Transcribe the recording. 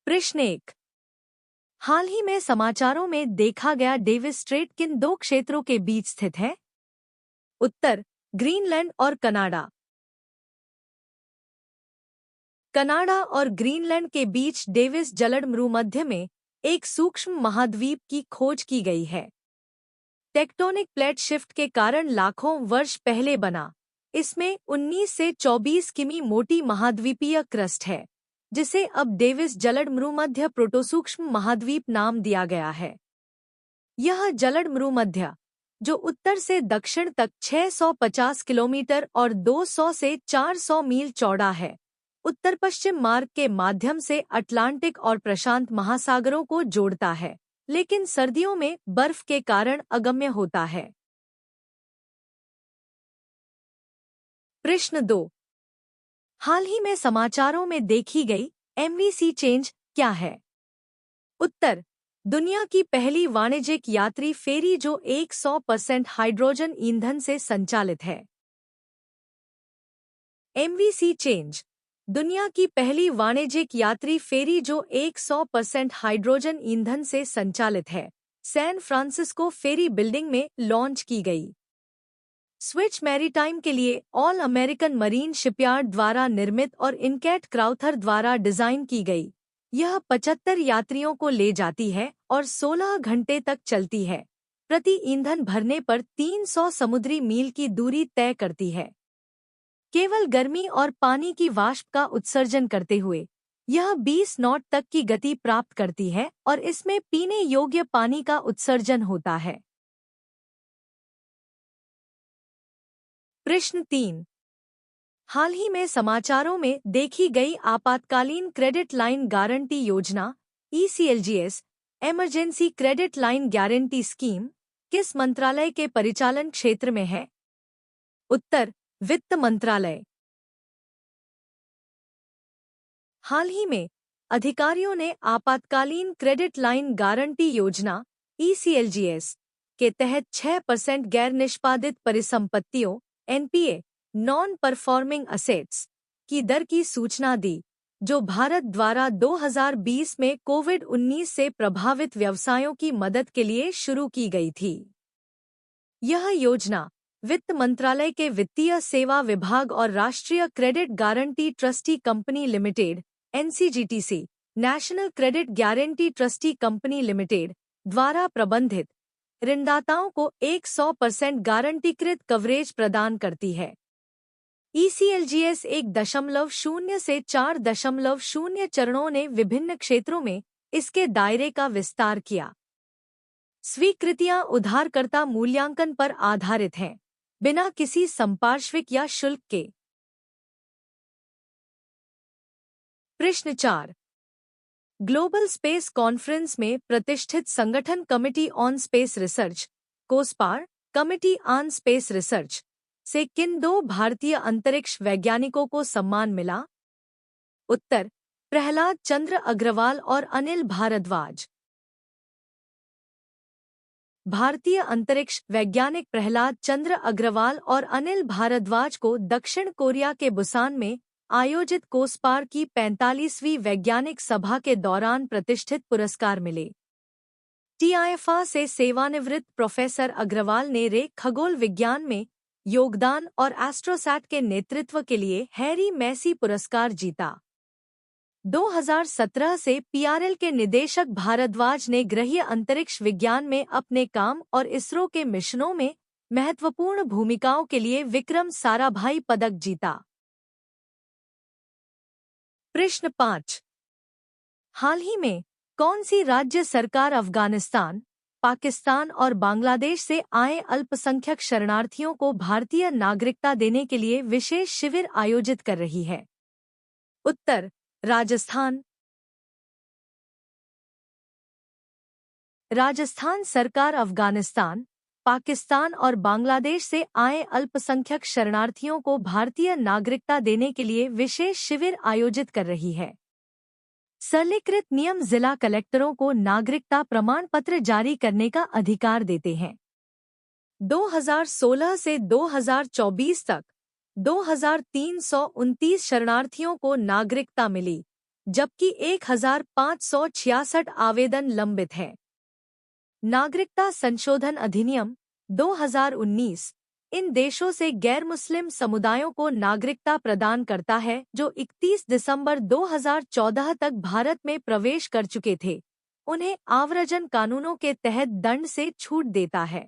प्रश्न 1। हाल ही में समाचारों में देखा गया डेविस स्ट्रेट किन दो क्षेत्रों के बीच स्थित है? उत्तर, ग्रीनलैंड और कनाडा। कनाडा और ग्रीनलैंड के बीच डेविस जलमरूमध्य में एक सूक्ष्म महाद्वीप की खोज की गई है। टेक्टोनिक प्लेट शिफ्ट के कारण लाखों वर्ष पहले बना। इसमें 19 से 24 किमी मोटी महाद्वीपीय क्रस्ट है, जिसे अब डेविस जलमरूमध्य प्रोटोसूक्ष्म महाद्वीप नाम दिया गया है। यह जलमरूमध्य, जो उत्तर से दक्षिण तक 650 किलोमीटर और 200 से 400 मील चौड़ा है, उत्तर पश्चिम मार्ग के माध्यम से अटलांटिक और प्रशांत महासागरों को जोड़ता है, लेकिन सर्दियों में बर्फ के कारण अगम्य होता है। प्रश्न 2। हाल ही में समाचारों में देखी गई एमवीसी चेंज क्या है? उत्तर, दुनिया की पहली वाणिज्यिक यात्री फेरी जो 100% हाइड्रोजन ईंधन से संचालित है। एमवीसी चेंज, दुनिया की पहली वाणिज्यिक यात्री फेरी जो 100% हाइड्रोजन ईंधन से संचालित है, सैन फ्रांसिस्को फेरी बिल्डिंग में लॉन्च की गई। स्विच मैरीटाइम के लिए ऑल अमेरिकन मरीन शिपयार्ड द्वारा निर्मित और इनकैट क्राउथर द्वारा डिजाइन की गई। यह 75 यात्रियों को ले जाती है और 16 घंटे तक चलती है। प्रति ईंधन भरने पर 300 समुद्री मील की दूरी तय करती है। केवल गर्मी और पानी की वाष्प का उत्सर्जन करते हुए यह 20 नॉट तक की गति प्राप्त करती है और इसमें पीने योग्य पानी का उत्सर्जन होता है। प्रश्न 3। हाल ही में समाचारों में देखी गई आपातकालीन क्रेडिट लाइन गारंटी योजना ECLGS emergency credit line guarantee scheme किस मंत्रालय के परिचालन क्षेत्र में है? उत्तर, वित्त मंत्रालय। हाल ही में अधिकारियों ने आपातकालीन क्रेडिट लाइन गारंटी योजना ECLGS के तहत 6% गैर निष्पादित परिसंपत्तियों NPA नॉन परफॉर्मिंग असेट्स की दर की सूचना दी, जो भारत द्वारा 2020 में कोविड-19 से प्रभावित व्यवसायों की मदद के लिए शुरू की गई थी। यह योजना वित्त मंत्रालय के वित्तीय सेवा विभाग और राष्ट्रीय credit guarantee trustee company limited NCGTC national credit guarantee trustee company limited द्वारा प्रबंधित ऋणदाताओं को 100% गारंटीकृत कवरेज प्रदान करती है। ECLGS 1.0 से 4.0 चरणों ने विभिन्न क्षेत्रों में इसके दायरे का विस्तार किया। स्वीकृतियां उधारकर्ता मूल्यांकन पर आधारित हैं, बिना किसी संपार्श्विक या शुल्क के। प्रश्न 4। ग्लोबल स्पेस कॉन्फ्रेंस में प्रतिष्ठित संगठन committee on space research COSPAR committee on space research से किन दो भारतीय अंतरिक्ष वैज्ञानिकों को सम्मान मिला? उत्तर, प्रहलाद चंद्र अग्रवाल और अनिल भारद्वाज। भारतीय अंतरिक्ष वैज्ञानिक प्रहलाद चंद्र अग्रवाल और अनिल भारद्वाज को दक्षिण कोरिया के बुसान में आयोजित कोस्पार की 45वीं वैज्ञानिक सभा के दौरान प्रतिष्ठित पुरस्कार मिले। TIFA से सेवानिवृत्त प्रोफेसर अग्रवाल ने रे खगोल विज्ञान में योगदान और एस्ट्रोसैट के नेतृत्व के लिए हैरी मैसी पुरस्कार जीता। 2017 से PRL के निदेशक भारद्वाज ने ग्रहीय अंतरिक्ष विज्ञान में अपने काम और इसरो के मिशनों में महत्वपूर्ण भूमिकाओं के लिए विक्रम साराभाई पदक जीता। प्रश्न 5। हाल ही में कौन सी राज्य सरकार अफगानिस्तान, पाकिस्तान और बांग्लादेश से आए अल्पसंख्यक शरणार्थियों को भारतीय नागरिकता देने के लिए विशेष शिविर आयोजित कर रही है? उत्तर, राजस्थान। राजस्थान सरकार अफगानिस्तान, पाकिस्तान और बांग्लादेश से आए अल्पसंख्यक शरणार्थियों को भारतीय नागरिकता देने के लिए विशेष शिविर आयोजित कर रही है। सरलीकृत नियम जिला कलेक्टरों को नागरिकता प्रमाण पत्र जारी करने का अधिकार देते हैं। 2016 से 2024 तक 2329 शरणार्थियों को नागरिकता मिली, जबकि 1566 आवेदन लंबित हैं। नागरिकता संशोधन अधिनियम 2019 इन देशों से गैर मुस्लिम समुदायों को नागरिकता प्रदान करता है जो 31 दिसंबर 2014 तक भारत में प्रवेश कर चुके थे। उन्हें आव्रजन कानूनों के तहत दंड से छूट देता है।